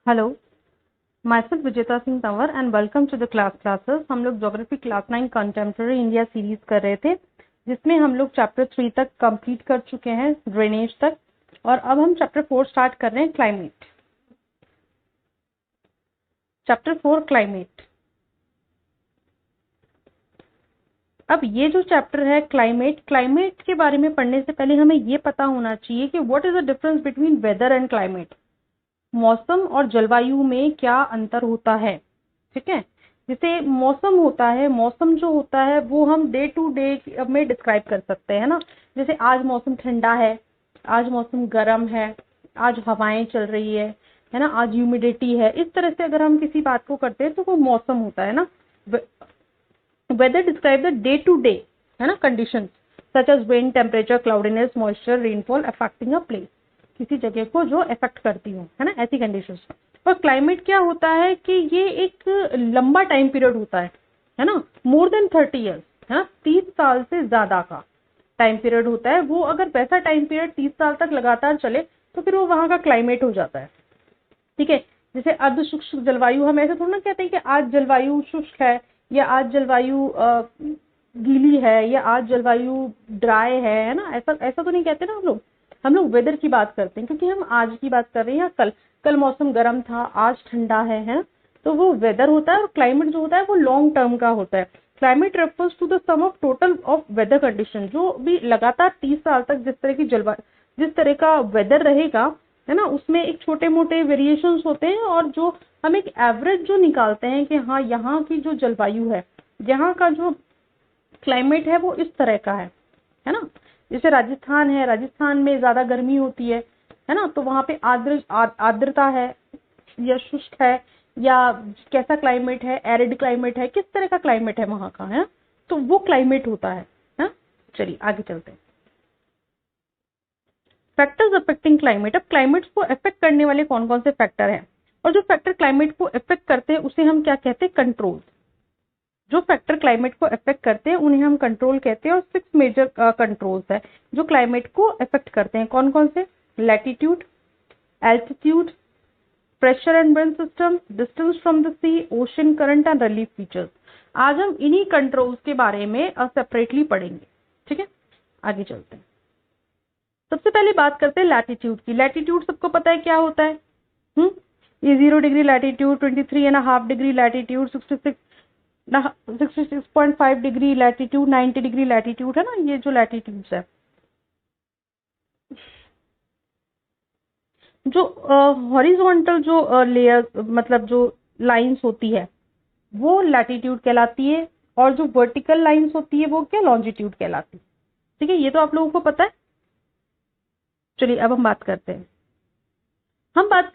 Hello, myself Vijeta Singh Tanwar and welcome to the classes. हम लोग geography class 9 contemporary India series कर रहे थे, जिसमें हम लोग चैप्टर 3 तक कंप्लीट कर चुके हैं, ड्रेनेज तक। और अब हम चैप्टर 4 स्टार्ट कर रहे हैं, क्लाइमेट। Chapter 4 climate. अब ये जो चैप्टर है क्लाइमेट, क्लाइमेट के बारे में पढ़ने से पहले हमें ये पता होना चाहिए कि what is the difference between weather and climate. मौसम और जलवायु में क्या अंतर होता है, ठीक है। जैसे मौसम होता है, मौसम जो होता है वो हम डे टू डे में डिस्क्राइब कर सकते हैं ना। जैसे आज मौसम ठंडा है, आज मौसम गर्म है, आज हवाएं चल रही है ना, आज ह्यूमिडिटी है। इस तरह से अगर हम किसी बात को करते हैं तो वो मौसम होता है ना। Weather describe the day to day, है ना, condition such as rain, temperature, cloudiness, moisture, rainfall affecting a place, किसी जगह को जो इफेक्ट करती हो, है ना, ऐसी कंडीशंस। और क्लाइमेट क्या होता है कि ये एक लंबा टाइम पीरियड होता है ना, मोर देन 30 ईयर्स, है ना, 30 साल से ज्यादा का टाइम पीरियड होता है वो। अगर वैसा टाइम पीरियड 30 साल तक लगातार चले तो फिर वो वहां का क्लाइमेट हो जाता है, ठीक है। जैसे अर्ध शुष्क जलवायु, हम ऐसे थोड़ा ना कहते हैं कि आज जलवायु शुष्क है, या आज जलवायु गीली है, या आज जलवायु ड्राई है ना, ऐसा ऐसा तो नहीं कहते ना हम लोग वेदर की बात करते हैं, क्योंकि हम आज की बात कर रहे हैं, या कल कल मौसम गर्म था, आज ठंडा है। तो वो वेदर होता है। और क्लाइमेट जो होता है वो लॉन्ग टर्म का होता है। Climate refers to the sum of total of weather condition, जो भी लगातार 30 साल तक जिस तरह की जलवायु, जिस तरह का वेदर रहेगा, है ना, उसमें एक छोटे मोटे वेरिएशंस होते हैं। और जो हम एक एवरेज जो निकालते हैं कि हाँ यहाँ की जो जलवायु है, यहाँ का जो क्लाइमेट है वो इस तरह का है ना। जैसे राजस्थान है, राजस्थान में ज्यादा गर्मी होती है ना, तो वहां पे आर्द्रता है, या शुष्क है, या कैसा क्लाइमेट है, एरिड क्लाइमेट है, किस तरह का क्लाइमेट है वहां का, है। तो वो क्लाइमेट होता है। चलिए आगे चलते हैं। Factors affecting climate. अब क्लाइमेट को अफेक्ट करने वाले कौन कौन से फैक्टर हैं, और जो फैक्टर क्लाइमेट को अफेक्ट करते हैं उसे हम क्या कहते हैं, कंट्रोल। जो फैक्टर क्लाइमेट को अफेक्ट करते हैं उन्हें हम कंट्रोल कहते हैं। और 6 मेजर कंट्रोल्स है जो क्लाइमेट को अफेक्ट करते हैं। कौन कौन से? Latitude, altitude, pressure and wind system, distance from the sea, ocean current and relief features. आज हम इन्हीं कंट्रोल्स के बारे में सेपरेटली पढ़ेंगे, ठीक है। आगे चलते हैं। सबसे पहले बात करते हैं लैटिट्यूड की। लैटिट्यूड सबको पता है क्या होता है। ये 0 degree latitude, 23.5 degree latitude, 66.5 degree latitude, 90 degree latitude, है ना, ये जो लैटिट्यूड्स है। जो हॉरिजॉन्टल जो लेयर, मतलब जो लाइंस होती है वो लैटिट्यूड कहलाती है, और जो वर्टिकल लाइंस होती है वो क्या, लॉन्जिट्यूड कहलाती है, ठीक है। ये तो आप लोगों को पता है। चलिए अब हम बात करते हैं।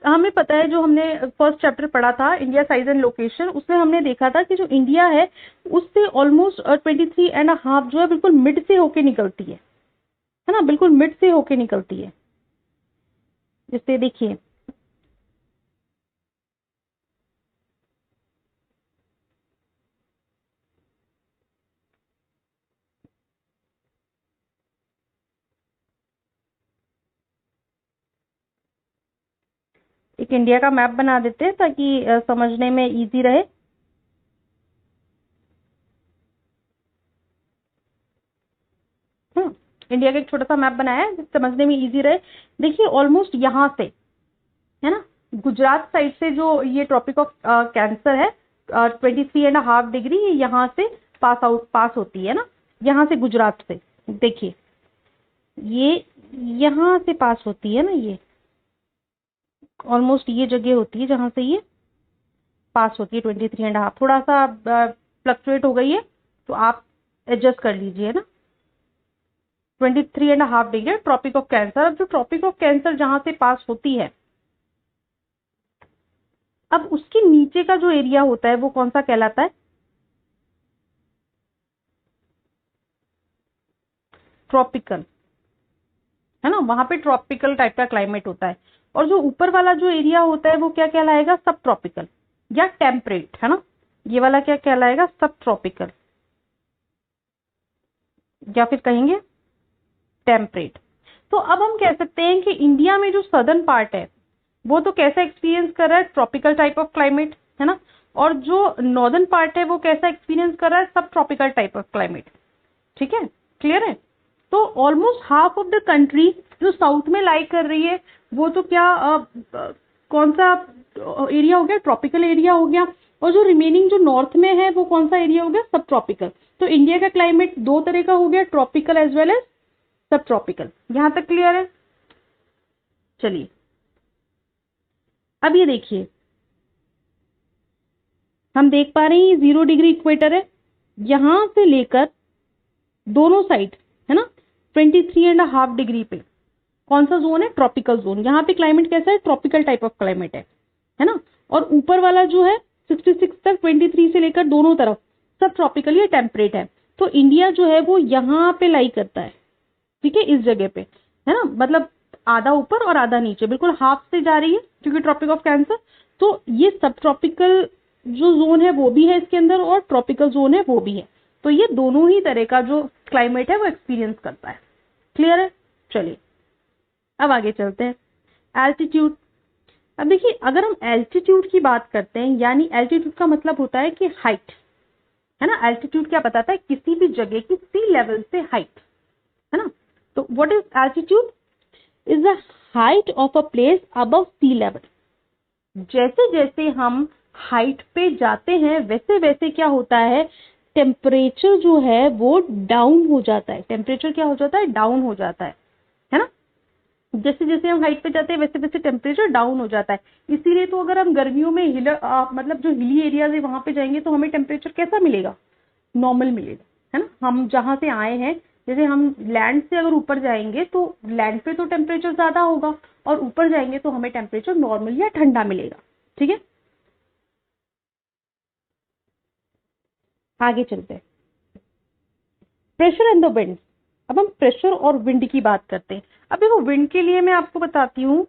हमें पता है, जो हमने फर्स्ट चैप्टर पढ़ा था इंडिया साइज एंड लोकेशन, उसमें हमने देखा था कि जो इंडिया है उससे ऑलमोस्ट 23.5 जो है बिल्कुल मिड से होके निकलती है ना, बिल्कुल मिड से होके निकलती है। जैसे देखिए, एक इंडिया का मैप बना देते हैं ताकि समझने में इजी रहे। इंडिया का एक छोटा सा मैप बनाया है जिससे समझने में इजी रहे। देखिए ऑलमोस्ट यहाँ से, है ना, गुजरात साइड से जो ये ट्रॉपिक ऑफ कैंसर है, 23.5 डिग्री, ये यहाँ से पास होती है ना, यहाँ से गुजरात से। देखिए ये यहाँ से पास होती है ना, ये ऑलमोस्ट ये जगह होती है जहां से ये पास होती है। 23.5 थोड़ा सा फ्लक्चुएट हो गई है, तो आप एडजस्ट कर लीजिए ना। 23.5 डिग्री ट्रॉपिक ऑफ कैंसर। अब जो ट्रॉपिक ऑफ कैंसर जहां से पास होती है, अब उसके नीचे का जो एरिया होता है वो कौन सा कहलाता है, ट्रॉपिकल, है ना। वहां पे ट्रॉपिकल टाइप का क्लाइमेट होता है। और जो ऊपर वाला जो एरिया होता है वो क्या कहलाएगा, सब ट्रॉपिकल या टेम्परेट, है ना। ये वाला क्या कहलाएगा, सब ट्रॉपिकल, या फिर कहेंगे टेम्परेट। तो अब हम कह सकते हैं कि इंडिया में जो सदर्न पार्ट है वो तो कैसा एक्सपीरियंस कर रहा है, ट्रॉपिकल टाइप ऑफ क्लाइमेट, है ना। और जो नॉर्दर्न पार्ट है वो कैसा एक्सपीरियंस कर रहा है, सब ट्रॉपिकल टाइप ऑफ क्लाइमेट। ठीक है, क्लियर है। तो almost half of the country जो साउथ में लाई कर रही है वो तो क्या कौन सा एरिया हो गया, ट्रॉपिकल एरिया हो गया। और जो रिमेनिंग जो नॉर्थ में है वो कौन सा एरिया हो गया, सब ट्रॉपिकल। तो इंडिया का क्लाइमेट दो तरह का हो गया, ट्रॉपिकल एज वेल एज सब ट्रॉपिकल। यहां तक क्लियर है। चलिए अब ये देखिए, हम देख पा रहे हैं ये 0 डिग्री इक्वेटर है, यहां से लेकर दोनों साइड, है ना, 23.5 डिग्री पे कौन सा जोन है, ट्रॉपिकल जोन। यहाँ पे क्लाइमेट कैसा है, ट्रॉपिकल टाइप ऑफ क्लाइमेट है ना। और ऊपर वाला जो है 66 तक, 23 से लेकर दोनों तरफ सब ट्रॉपिकल या टेम्परेट है। तो इंडिया जो है वो यहाँ पे लाई करता है, ठीक है, इस जगह पे, है ना, मतलब आधा ऊपर और आधा नीचे, बिल्कुल हाफ से जा रही है क्योंकि ट्रॉपिक ऑफ कैंसर। तो ये सब ट्रॉपिकल जो जोन है वो भी है इसके अंदर और ट्रॉपिकल जोन है वो भी है। तो ये दोनों ही तरह का जो क्लाइमेट है वो एक्सपीरियंस करता है। क्लियर है। चलिए अब आगे चलते हैं, एल्टीट्यूड। अब देखिए, अगर हम एल्टीट्यूड की बात करते हैं, यानी एल्टीट्यूड का मतलब होता है कि हाइट, है ना। एल्टीट्यूड क्या बताता है, किसी भी जगह की सी लेवल से हाइट, है ना। तो what is altitude, is the height of a place above sea level. जैसे जैसे हम हाइट पे जाते हैं वैसे वैसे क्या होता है, टेम्परेचर जो है वो डाउन हो जाता है। टेम्परेचर क्या हो जाता है, डाउन हो जाता है ना। जैसे जैसे हम हाइट पे जाते हैं वैसे वैसे टेम्परेचर डाउन हो जाता है। इसीलिए तो अगर हम गर्मियों में मतलब जो हिली एरियाज है वहां पे जाएंगे तो हमें टेम्परेचर कैसा मिलेगा, नॉर्मल मिलेगा, है ना। हम जहां से आए हैं, जैसे हम लैंड से अगर ऊपर जाएंगे तो लैंड पे तो टेम्परेचर ज्यादा होगा और ऊपर जाएंगे तो हमें टेम्परेचर नॉर्मल या ठंडा मिलेगा। ठीक है, आगे चलते हैं, प्रेशर एंड द विंड। अब हम प्रेशर और विंड की बात करते हैं। अब देखो, विंड के लिए मैं आपको बताती हूँ,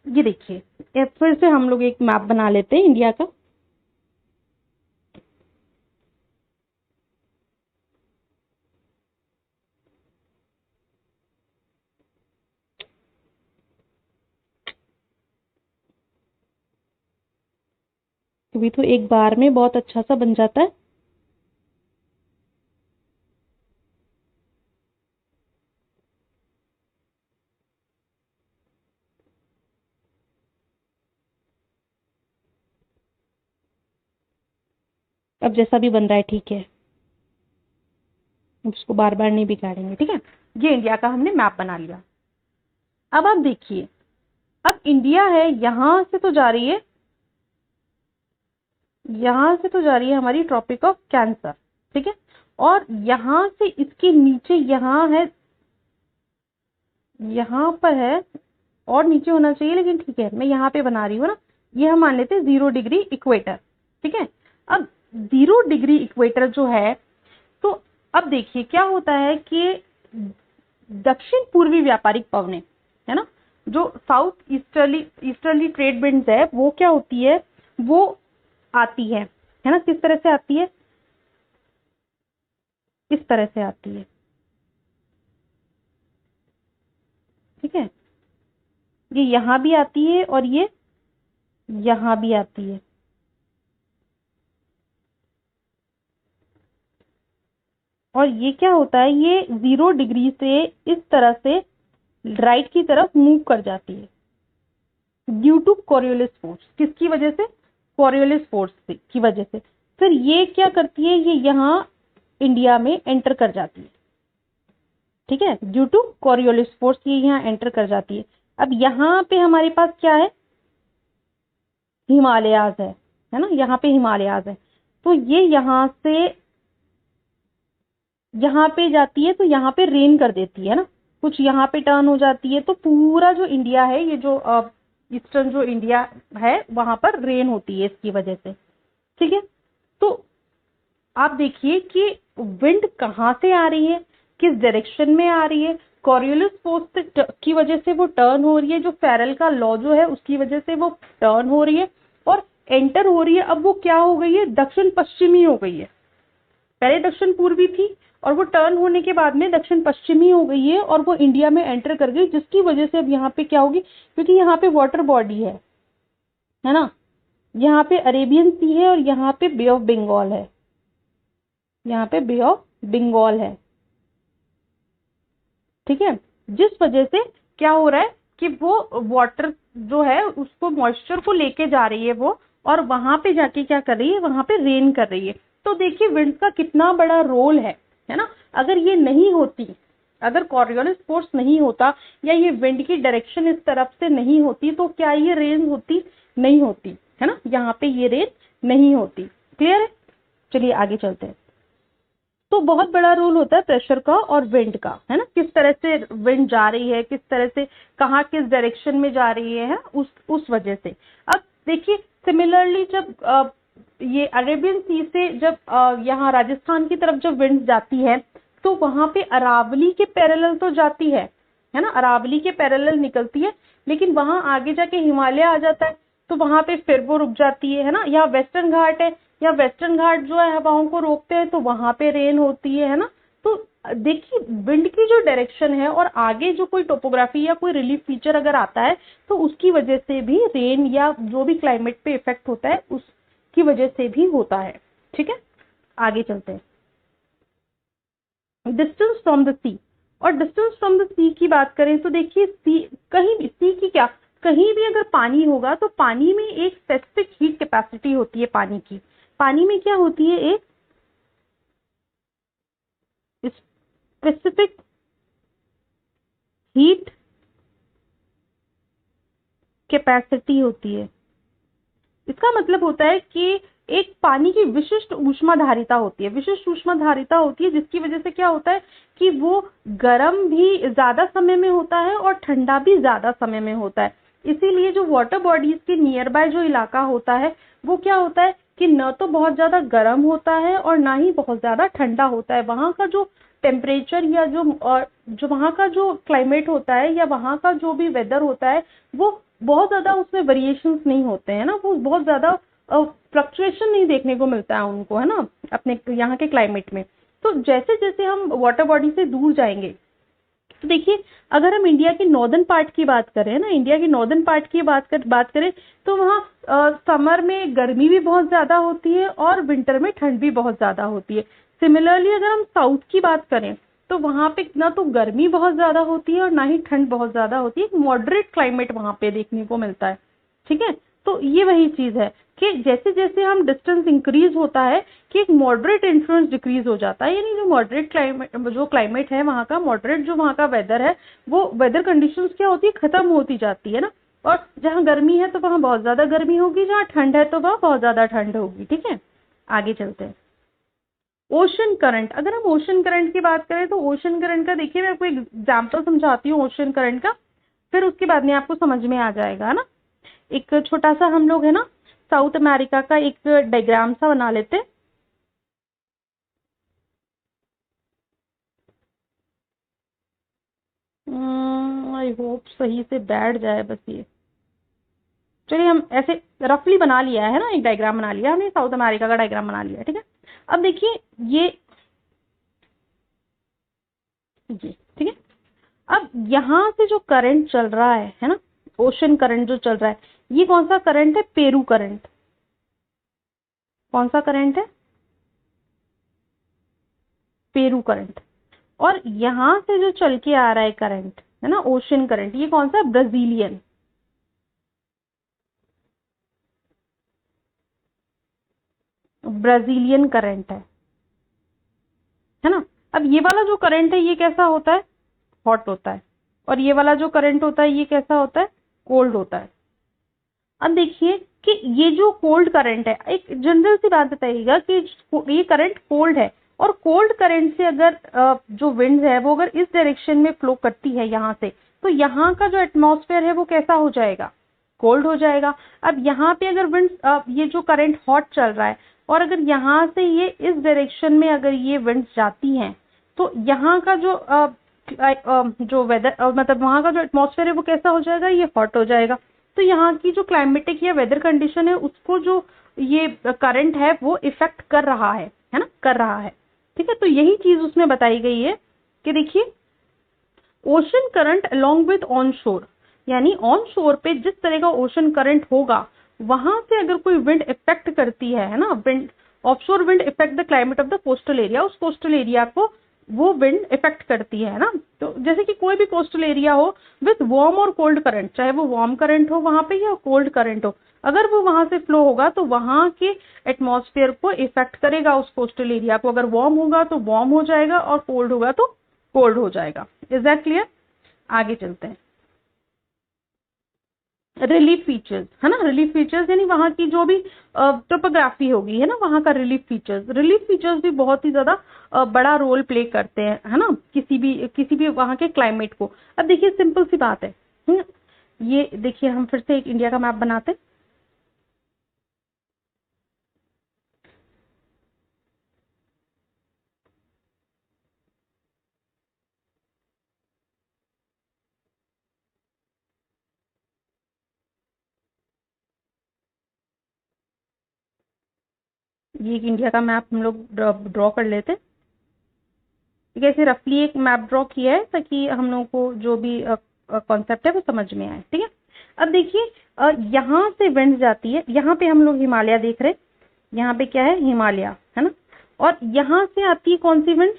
ये देखिए, फिर से हम लोग एक मैप बना लेते हैं इंडिया का। तभी तो एक बार में बहुत अच्छा सा बन जाता है। अब जैसा भी बन रहा है ठीक है, उसको बार बार नहीं बिगाड़ेंगे। ठीक है, ये इंडिया का हमने मैप बना लिया। अब आप देखिए, अब इंडिया है, यहां से तो जा रही है, यहां से तो जा रही है हमारी ट्रॉपिक ऑफ कैंसर। ठीक है, और यहां से इसके नीचे यहां है, यहां पर है, और नीचे होना चाहिए, लेकिन ठीक है मैं यहाँ पे बना रही हूँ ना। ये हम मान लेते हैं 0 डिग्री इक्वेटर। ठीक है, अब 0 डिग्री इक्वेटर जो है, तो अब देखिए क्या होता है कि दक्षिण पूर्वी व्यापारिक पवनें, है ना, जो साउथ ईस्टर्ली ट्रेड विंड्स है, वो क्या होती है, वो आती है ना। किस तरह से आती है, किस तरह से आती है, ठीक है, ये यहां भी आती है और ये यहां भी आती है। और ये क्या होता है, ये 0 डिग्री से इस तरह से राइट की तरफ मूव कर जाती है ड्यू टू कोरियोलिस फोर्स। किसकी वजह से, कोरियोलिस फोर्स की वजह से। फिर ये क्या करती है, ये यहाँ इंडिया में एंटर कर जाती है। ठीक है, ड्यू टू कोरियोलिस फोर्स ये यहाँ एंटर कर जाती है। अब यहाँ पे हमारे पास क्या है, हिमालयाज है ना, यहाँ पे हिमालयाज है। तो ये यहाँ से यहाँ पे जाती है तो यहाँ पे रेन कर देती है ना, कुछ यहाँ पे टर्न हो जाती है, तो पूरा जो इंडिया है, ये जो ईस्टर्न जो इंडिया है वहां पर रेन होती है इसकी वजह से। ठीक है, तो आप देखिए कि विंड कहाँ से आ रही है, किस डायरेक्शन में आ रही है, कॉरियोलिस फोर्स की वजह से वो टर्न हो रही है, जो फेरल का लॉ जो है उसकी वजह से वो टर्न हो रही है और एंटर हो रही है। अब वो क्या हो गई है, दक्षिण पश्चिमी हो गई है। पहले दक्षिण पूर्वी थी, और वो टर्न होने के बाद में दक्षिण पश्चिमी हो गई है और वो इंडिया में एंटर कर गई, जिसकी वजह से अब यहाँ पे क्या होगी, क्योंकि यहाँ पे वाटर बॉडी है ना, यहाँ पे अरेबियन सी है और यहाँ पे बे ऑफ बंगाल है, यहाँ पे बे ऑफ बंगाल है, ठीक है। जिस वजह से क्या हो रहा है कि वो वाटर जो है उसको मॉइस्चर को लेके जा रही है वो, और वहां पे जाके क्या कर रही है, वहां पे रेन कर रही है। तो देखिए विंड का कितना बड़ा रोल है ना। अगर ये नहीं होती, अगर कॉरियोलिस फोर्स नहीं होता या ये विंड की डायरेक्शन इस तरफ से नहीं होती तो क्या ये रेन होती, नहीं होती, है ना, यहाँ पे ये रेन नहीं होती। क्लियर है, चलिए आगे चलते हैं। तो बहुत बड़ा रोल होता है प्रेशर का और विंड का, है ना, किस तरह से विंड जा रही है, किस तरह से कहाँ किस डायरेक्शन में जा रही है उस वजह से। अब देखिए सिमिलरली जब ये अरेबियन सी से जब यहाँ राजस्थान की तरफ जब विंड जाती है तो वहां पे अरावली के पैरेलल तो जाती है ना, अरावली के पैरेलल निकलती है, लेकिन वहां आगे जाके हिमालय आ जाता है तो वहां पे फिर वो रुक जाती है ना। या वेस्टर्न घाट है, या वेस्टर्न घाट जो है हवाओं को रोकते हैं तो वहां पे रेन होती है ना। तो देखिए विंड की जो डायरेक्शन है और आगे जो कोई टोपोग्राफी या कोई रिलीफ फीचर अगर आता है तो उसकी वजह से भी रेन या जो भी क्लाइमेट पे इफेक्ट होता है उसकी वजह से भी होता है, ठीक है। आगे चलते हैं। डिस्टेंस फ्रॉम द सी, और डिस्टेंस फ्रॉम द सी की बात करें तो देखिए सी, कहीं भी सी की क्या, कहीं भी अगर पानी होगा तो पानी में एक स्पेसिफिक हीट कैपेसिटी होती है पानी की। पानी में क्या होती है, एक स्पेसिफिक हीट कैपेसिटी होती है। इसका मतलब होता है कि एक पानी की विशिष्ट ऊष्मा धारिता होती है, विशिष्ट ऊष्मा धारिता होती है, जिसकी वजह से क्या होता है कि वो गर्म भी ज्यादा समय में होता है और ठंडा भी ज्यादा समय में होता है। इसीलिए जो वाटर बॉडीज के नियर बाय जो इलाका होता है वो क्या होता है कि न तो बहुत ज्यादा गर्म होता है और ना ही बहुत ज्यादा ठंडा होता है। वहां का जो टेम्परेचर या जो वहां का जो क्लाइमेट होता है या वहां का जो भी वेदर होता है वो बहुत ज्यादा उसमें वेरिएशंस नहीं होते हैं ना, वो बहुत ज्यादा फ्लक्चुएशन नहीं देखने को मिलता है उनको, है ना, अपने यहाँ के क्लाइमेट में। तो जैसे जैसे हम वाटर बॉडी से दूर जाएंगे तो देखिए अगर हम इंडिया के नॉर्दर्न पार्ट की बात करें ना, इंडिया के नॉर्दर्न पार्ट की बात करें तो वहाँ समर में गर्मी भी बहुत ज्यादा होती है और विंटर में ठंड भी बहुत ज्यादा होती है। सिमिलरली अगर हम साउथ की बात करें तो वहां पे ना तो गर्मी बहुत ज्यादा होती है और ना ही ठंड बहुत ज्यादा होती है, एक मॉडरेट क्लाइमेट वहां पे देखने को मिलता है, ठीक है। तो ये वही चीज है कि जैसे जैसे हम डिस्टेंस इंक्रीज होता है कि एक मॉडरेट इन्फ्लुएंस डिक्रीज हो जाता है, यानी जो मॉडरेट क्लाइमेट है वहाँ का, मॉडरेट जो वहाँ का वेदर है वो वेदर कंडीशंस क्या होती है, खत्म होती जाती है ना। और जहाँ गर्मी है तो वहाँ बहुत ज्यादा गर्मी होगी, जहाँ ठंड है तो वहाँ बहुत ज्यादा ठंड होगी, ठीक है। आगे चलते हैं। ओशन करंट, अगर हम ओशन करंट की बात करें तो ओशन करंट का देखिए मैं आपको एक एग्जाम्पल समझाती हूँ ओशन करंट का, फिर उसके बाद में आपको समझ में आ जाएगा, है ना। एक छोटा सा हम लोग है ना साउथ अमेरिका का एक डायग्राम सा बना लेते हैं। आई होप सही से बैठ जाए बस ये। चलिए हम ऐसे रफली बना लिया है ना, एक डायग्राम बना लिया हमने, साउथ अमेरिका का डायग्राम बना लिया, ठीक है। अब देखिए ये जी, ठीक है। अब यहाँ से जो करंट चल रहा है ना, ओशन करंट जो चल रहा है, ये कौन सा करंट है, पेरू करंट। कौन सा करंट है, पेरू करंट। और यहाँ से जो चल के आ रहा है करंट, है ना, ओशन करंट, ये कौन सा, ब्राजीलियन, ब्राजीलियन करंट है ना। अब ये वाला जो करंट है ये कैसा होता है, हॉट होता है, और ये वाला जो करंट होता है ये कैसा होता है, कोल्ड होता है। अब देखिए कि ये जो कोल्ड करंट है, एक जनरल सी बात बताइएगा कि ये करंट कोल्ड है, और कोल्ड करंट से अगर जो विंड है वो अगर इस डायरेक्शन में फ्लो करती है यहाँ से, तो यहाँ का जो एटमॉस्फेयर है वो कैसा हो जाएगा, कोल्ड हो जाएगा। अब यहाँ पे अगर विंड ये जो करंट हॉट चल रहा है और अगर यहाँ से ये इस डायरेक्शन में अगर ये विंड जाती हैं तो यहाँ का जो वेदर मतलब वहाँ का जो एटमॉस्फेयर है वो कैसा हो जाएगा, ये हॉट हो जाएगा। तो यहाँ की जो क्लाइमेटिक या वेदर कंडीशन है उसको जो ये करंट है वो इफेक्ट कर रहा है ना, कर रहा है। ठीक है, तो यही चीज उसमें बताई गई है कि देखिए ocean current along with on शोर, यानी ऑन शोर पे जिस तरह का ओशन करंट होगा वहां से अगर कोई विंड इफेक्ट करती है ना, wind offshore wind effect the climate of the coastal area, उस कोस्टल एरिया को वो विंड इफेक्ट करती है ना। तो जैसे कि कोई भी कोस्टल एरिया हो विथ वार्म और कोल्ड करंट, चाहे वो वार्म करंट हो वहां पे या कोल्ड करंट हो, अगर वो वहां से फ्लो होगा तो वहां के एटमॉस्फेयर को इफेक्ट करेगा, उस कोस्टल एरिया को। अगर वार्म होगा तो वार्म हो जाएगा और कोल्ड होगा तो कोल्ड हो जाएगा। Is that clear? आगे चलते हैं। रिलीफ फीचर्स है ना, रिलीफ फीचर्स यानी वहां की जो भी टोपोग्राफी होगी है ना, वहां का रिलीफ फीचर्स, रिलीफ फीचर्स भी बहुत ही ज्यादा बड़ा रोल प्ले करते हैं है ना, किसी भी वहां के क्लाइमेट को। अब देखिए सिंपल सी बात है, ये देखिए हम फिर से एक इंडिया का मैप बनाते हैं। ये एक इंडिया का मैप हम लोग ड्रॉ कर लेते हैं। ठीक है, ऐसे रफली एक मैप ड्रॉ किया है ताकि हम लोगों को जो भी कॉन्सेप्ट है वो समझ में आए। ठीक है, अब देखिए यहाँ से विंड जाती है, यहाँ पे हम लोग हिमालय देख रहे हैं, यहाँ पे क्या है हिमालय है ना, और यहाँ से आती है कौन सी विंड?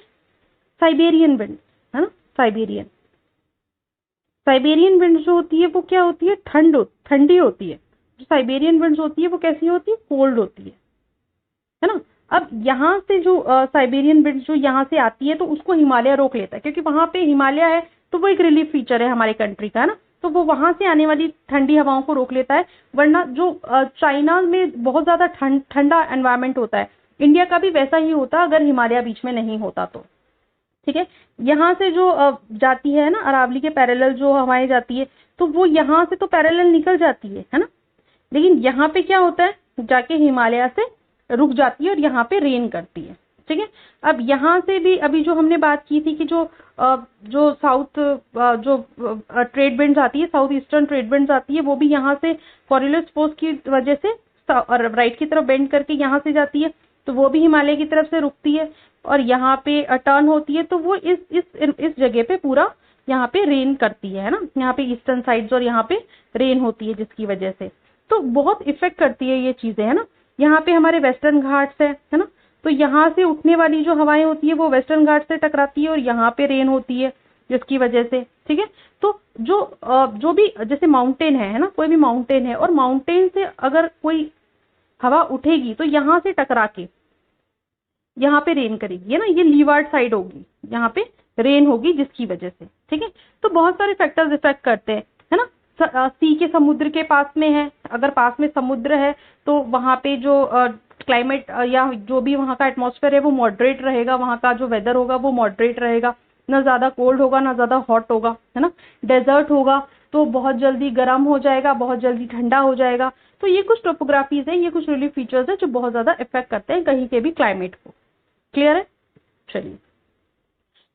साइबेरियन विंड है ना, साइबेरियन। साइबेरियन विंड जो होती है वो क्या होती है? ठंडी होती है। जो साइबेरियन विंड होती है वो कैसी होती है? कोल्ड होती है ना। अब यहाँ से जो साइबेरियन विंड जो यहाँ से आती है तो उसको हिमालय रोक लेता है, क्योंकि वहां पे हिमालय है तो वो एक रिलीफ फीचर है हमारे कंट्री का है ना, तो वो वहां से आने वाली ठंडी हवाओं को रोक लेता है। वरना जो चाइना में बहुत ज्यादा ठंडा एनवायरमेंट होता है, इंडिया का भी वैसा ही होता अगर हिमालय बीच में नहीं होता तो। ठीक है, यहाँ से जो जाती है ना अरावली के पैरेलल जो हवाएं जाती है तो वो यहाँ से तो पैरेलल निकल जाती है ना, लेकिन यहाँ पे क्या होता है जाके हिमालय से रुक जाती है और यहाँ पे रेन करती है। ठीक है, अब यहाँ से भी अभी जो हमने बात की थी कि जो साउथ जो ट्रेड विंड्स आती है, साउथ ईस्टर्न ट्रेड विंड्स आती है, वो भी यहाँ से कॉरियोलिस फोर्स की वजह से राइट की तरफ बेंड करके यहाँ से जाती है, तो वो भी हिमालय की तरफ से रुकती है और यहाँ पे टर्न होती है, तो वो इस जगह पे पूरा यहाँ पे रेन करती है ना, यहाँ पे ईस्टर्न साइड्स और यहाँ पे रेन होती है, जिसकी वजह से तो बहुत इफेक्ट करती है ये चीजें है ना। यहाँ पे हमारे वेस्टर्न घाट्स है ना, तो यहाँ से उठने वाली जो हवाएं होती है वो वेस्टर्न घाट से टकराती है और यहाँ पे रेन होती है जिसकी वजह से। ठीक है, तो जो भी जैसे माउंटेन है ना, कोई भी माउंटेन है और माउंटेन से अगर कोई हवा उठेगी तो यहाँ से टकरा के यहाँ पे रेन करेगी है ना, ये लीवार्ड साइड होगी, यहाँ पे रेन होगी जिसकी वजह से। ठीक है, तो बहुत सारे फैक्टर्स इफेक्ट करते हैं है ना। सी के समुद्र के पास में है, अगर पास में समुद्र है तो वहां पे जो क्लाइमेट या जो भी वहां का एटमॉस्फेयर है वो मॉडरेट रहेगा, वहां का जो वेदर होगा वो मॉडरेट रहेगा, ना ज्यादा कोल्ड होगा ना ज्यादा हॉट होगा है ना। डेजर्ट होगा तो बहुत जल्दी गर्म हो जाएगा, बहुत जल्दी ठंडा हो जाएगा। तो ये कुछ टोपोग्राफीज है, ये कुछ रिलीफ फीचर्स है जो बहुत ज्यादा इफेक्ट करते हैं कहीं के भी क्लाइमेट को। क्लियर है? चलिए,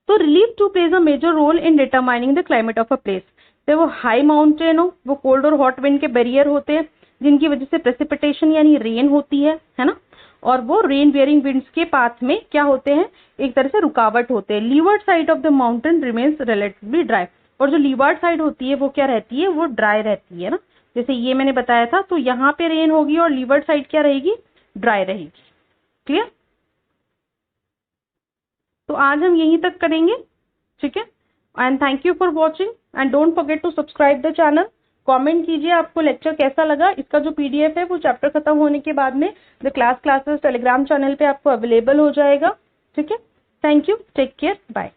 तो relief too plays a major role in determining the climate of a place. चाहे वो हाई माउंटेन हो, वो कोल्ड और हॉट विंड के बैरियर होते हैं जिनकी वजह से प्रेसिपिटेशन यानी रेन होती है ना, और वो रेन बियरिंग विंड्स के पाथ में क्या होते हैं, एक तरह से रुकावट होते हैं। Levered side of the mountain remains relatively dry, और जो लीवर्ड साइड होती है वो क्या रहती है, वो ड्राई रहती है ना। जैसे ये मैंने बताया था, तो यहाँ पे रेन होगी और लीवर्ड साइड क्या रहेगी, ड्राई रहेगी। क्लियर? तो आज हम यहीं तक करेंगे। ठीक है, and thank you for watching and don't forget to subscribe the channel. Comment कीजिए आपको लेक्चर कैसा लगा। इसका जो पीडीएफ है वो चैप्टर खत्म होने के बाद में द क्लासेस टेलीग्राम चैनल पे आपको अवेलेबल हो जाएगा। ठीक है, thank you, take care, bye.